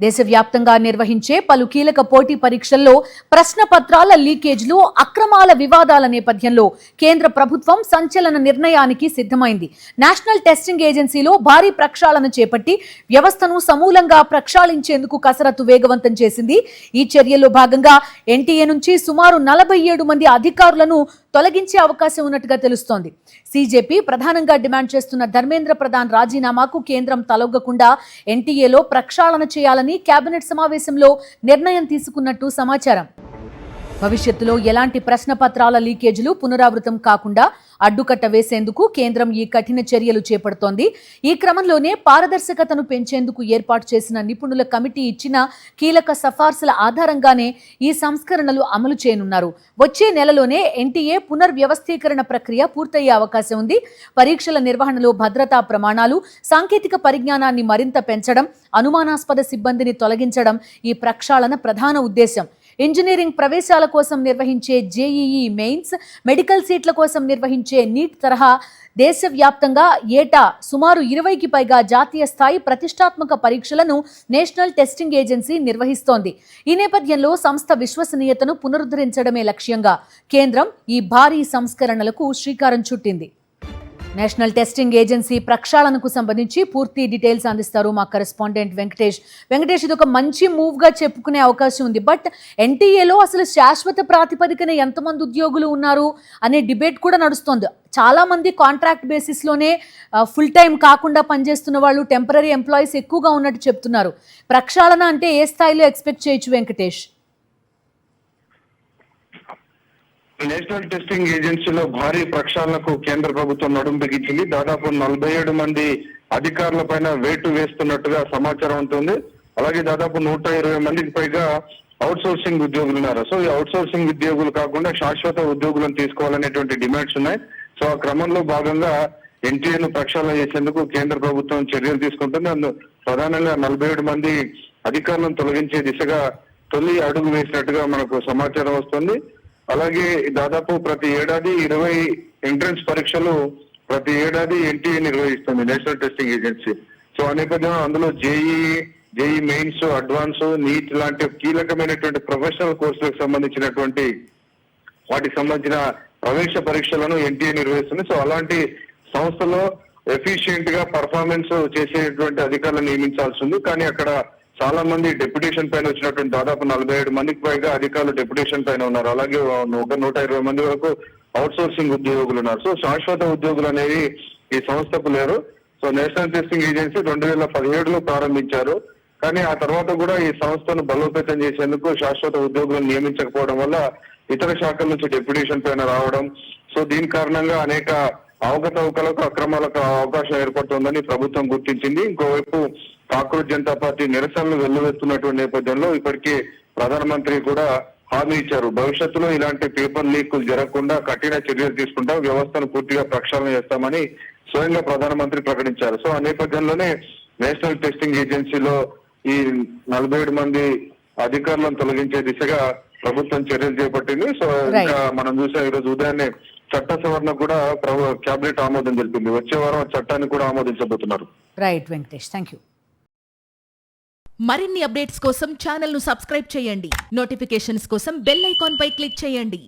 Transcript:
దేశవ్యాప్తంగా నిర్వహించే పలు కీలక పోటీ పరీక్షల్లో ప్రశ్నపత్రాల లీకేజ్లు, అక్రమాల వివాదాల నేపథ్యంలో కేంద్ర ప్రభుత్వం సంచలన నిర్ణయానికి సిద్ధమైంది. నేషనల్ టెస్టింగ్ ఏజెన్సీలో భారీ ప్రక్షాళన చేపట్టి వ్యవస్థను సమూలంగా ప్రక్షాళించేందుకు కసరత్తు వేగవంతం చేసింది. ఈ చర్యల్లో భాగంగా ఎన్టీఏ నుంచి సుమారు 47 మంది అధికారులను తొలగించే అవకాశం ఉన్నట్టుగా తెలుస్తోంది. సీజేపీ ప్రధానంగా డిమాండ్ చేస్తున్న ధర్మేంద్ర ప్రధాన్ రాజీనామాకు కేంద్రం తలొగ్గకుండా ఎన్టీఏలో ప్రక్షాళన చేయాలని కేబినెట్ సమావేశంలో నిర్ణయం తీసుకున్నట్టు సమాచారం. భవిష్యత్తులో ఎలాంటి ప్రశ్నపత్రాల లీకేజీలు పునరావృతం కాకుండా అడ్డుకట్ట వేసేందుకు కేంద్రం ఈ కఠిన చర్యలు చేపడుతోంది. ఈ క్రమంలోనే పారదర్శకతను పెంచేందుకు ఏర్పాటు చేసిన నిపుణుల కమిటీ ఇచ్చిన కీలక సిఫార్సుల ఆధారంగానే ఈ సంస్కరణలు అమలు చేయనున్నారు. వచ్చే నెలలోనే ఎన్టీఏ పునర్వ్యవస్థీకరణ ప్రక్రియ పూర్తయ్యే అవకాశం ఉంది. పరీక్షల నిర్వహణలో భద్రతా ప్రమాణాలు, సాంకేతిక పరిజ్ఞానాన్ని మరింత పెంచడం, అనుమానాస్పద సిబ్బందిని తొలగించడం ఈ ప్రక్షాళన ప్రధాన ఉద్దేశం. ఇంజనీరింగ్ ప్రవేశాల కోసం నిర్వహించే జేఈఈ మెయిన్స్, మెడికల్ సీట్ల కోసం నిర్వహించే నీట్ తరహా దేశవ్యాప్తంగా ఏటా సుమారు 20కి పైగా జాతీయ స్థాయి ప్రతిష్టాత్మక పరీక్షలను నేషనల్ టెస్టింగ్ ఏజెన్సీ నిర్వహిస్తోంది. ఈ నేపథ్యంలో సంస్థ విశ్వసనీయతను పునరుద్ధరించడమే లక్ష్యంగా కేంద్రం ఈ భారీ సంస్కరణలకు శ్రీకారం చుట్టింది. నేషనల్ టెస్టింగ్ ఏజెన్సీ ప్రక్షాళనకు సంబంధించి పూర్తి డీటెయిల్స్ అందిస్తారు మా కరెస్పాండెంట్ వెంకటేష్. ఇది ఒక మంచి మూవ్ గా చెప్పుకునే అవకాశం ఉంది. బట్ ఎన్టీఏలో అసలు శాశ్వత ప్రాతిపదికన ఎంతమంది ఉద్యోగులు ఉన్నారు అనే డిబేట్ కూడా నడుస్తోంది. చాలా మంది కాంట్రాక్ట్ బేసిస్ లోనే ఫుల్ టైం కాకుండా పనిచేస్తున్న వాళ్ళు, టెంపరరీ ఎంప్లాయీస్ ఎక్కువగా ఉన్నట్టు చెప్తున్నారు. ప్రక్షాళన అంటే ఏ స్థాయిలో ఎక్స్పెక్ట్ చేయొచ్చు వెంకటేష్? నేషనల్ టెస్టింగ్ ఏజెన్సీలో భారీ ప్రక్షాళనకు కేంద్ర ప్రభుత్వం నడుం బిగించింది. దాదాపు 47 మంది అధికారుల పైన వేటు వేస్తున్నట్టుగా సమాచారం ఉంటుంది. అలాగే దాదాపు 120 మందికి పైగా అవుట్ సోర్సింగ్ ఉద్యోగులు ఉన్నారు. సో ఈ అవుట్ సోర్సింగ్ ఉద్యోగులు కాకుండా శాశ్వత ఉద్యోగులను తీసుకోవాలనేటువంటి డిమాండ్స్ ఉన్నాయి. సో ఆ క్రమంలో భాగంగా ఎన్టీఏను ప్రక్షాళన చేసేందుకు కేంద్ర ప్రభుత్వం చర్యలు తీసుకుంటుంది. అందులో ప్రధానంగా 47 మంది అధికారులను తొలగించే దిశగా తొలి అడుగు వేసినట్టుగా మనకు సమాచారం వస్తుంది. అలాగే దాదాపు ప్రతి ఏడాది 20 ఎంట్రన్స్ పరీక్షలు ప్రతి ఏడాది ఎన్టీఏ నిర్వహిస్తుంది నేషనల్ టెస్టింగ్ ఏజెన్సీ. సో ఆ నేపథ్యంలో అందులో జేఈ మెయిన్స్, అడ్వాన్స్, నీట్ లాంటి కీలకమైనటువంటి ప్రొఫెషనల్ కోర్సులకు సంబంధించినటువంటి వాటికి సంబంధించిన ప్రవేశ పరీక్షలను ఎన్టీఏ నిర్వహిస్తుంది. సో అలాంటి సంస్థలో ఎఫిషియెంట్ గా పర్ఫార్మెన్స్ చేసేటువంటి అధికారులను నియమించాల్సి ఉంది. కానీ అక్కడ చాలా మంది డెప్యుటేషన్ పైన వచ్చినటువంటి దాదాపు 47 మందికి పైగా అధికారులు డెప్యుటేషన్ పైన ఉన్నారు. అలాగే 120 మంది వరకు అవుట్ సోర్సింగ్ ఉద్యోగులు ఉన్నారు. సో శాశ్వత ఉద్యోగులు అనేవి ఈ సంస్థకు లేరు. సో నేషనల్ టెస్టింగ్ ఏజెన్సీ 2017లో ప్రారంభించారు. కానీ ఆ తర్వాత కూడా ఈ సంస్థను బలోపేతం చేసేందుకు శాశ్వత ఉద్యోగులను నియమించకపోవడం వల్ల ఇతర శాఖల నుంచి డెప్యుటేషన్ పైన రావడం, సో దీని కారణంగా అనేక అవకతవకలకు, అక్రమాలకు అవకాశం ఏర్పడుతోందని ప్రభుత్వం గుర్తించింది. ఇంకోవైపు కాంగ్రెస్ జనతా పార్టీ నిరసనలు వెల్లువెత్తున్నటువంటి నేపథ్యంలో ఇప్పటికే ప్రధానమంత్రి కూడా హామీ ఇచ్చారు. భవిష్యత్తులో ఇలాంటి పేపర్ లీకులు జరగకుండా కఠిన చర్యలు తీసుకుంటాం, వ్యవస్థను పూర్తిగా ప్రక్షాళన చేస్తామని స్వయంగా ప్రధానమంత్రి ప్రకటించారు. సో ఆ నేపథ్యంలోనే నేషనల్ టెస్టింగ్ ఏజెన్సీలో ఈ 47 మంది అధికారులను తొలగించే దిశగా ప్రభుత్వం చర్యలు చేపట్టింది. సో ఇంకా మనం చూసాం ఈరోజు ఉదయాన్నే చట్ట సవరణ కూడా కేబినెట్ ఆమోదం తెలిపింది. వచ్చే వారం చట్టాన్ని కూడా ఆమోదించబోతున్నారు. Right Venkatesh, thank you. మరిన్ని అప్డేట్స్ కోసం ఛానల్ ను సబ్స్క్రైబ్ చేయండి. నోటిఫికేషన్స్ కోసం బెల్ ఐకాన్ పై క్లిక్ చేయండి.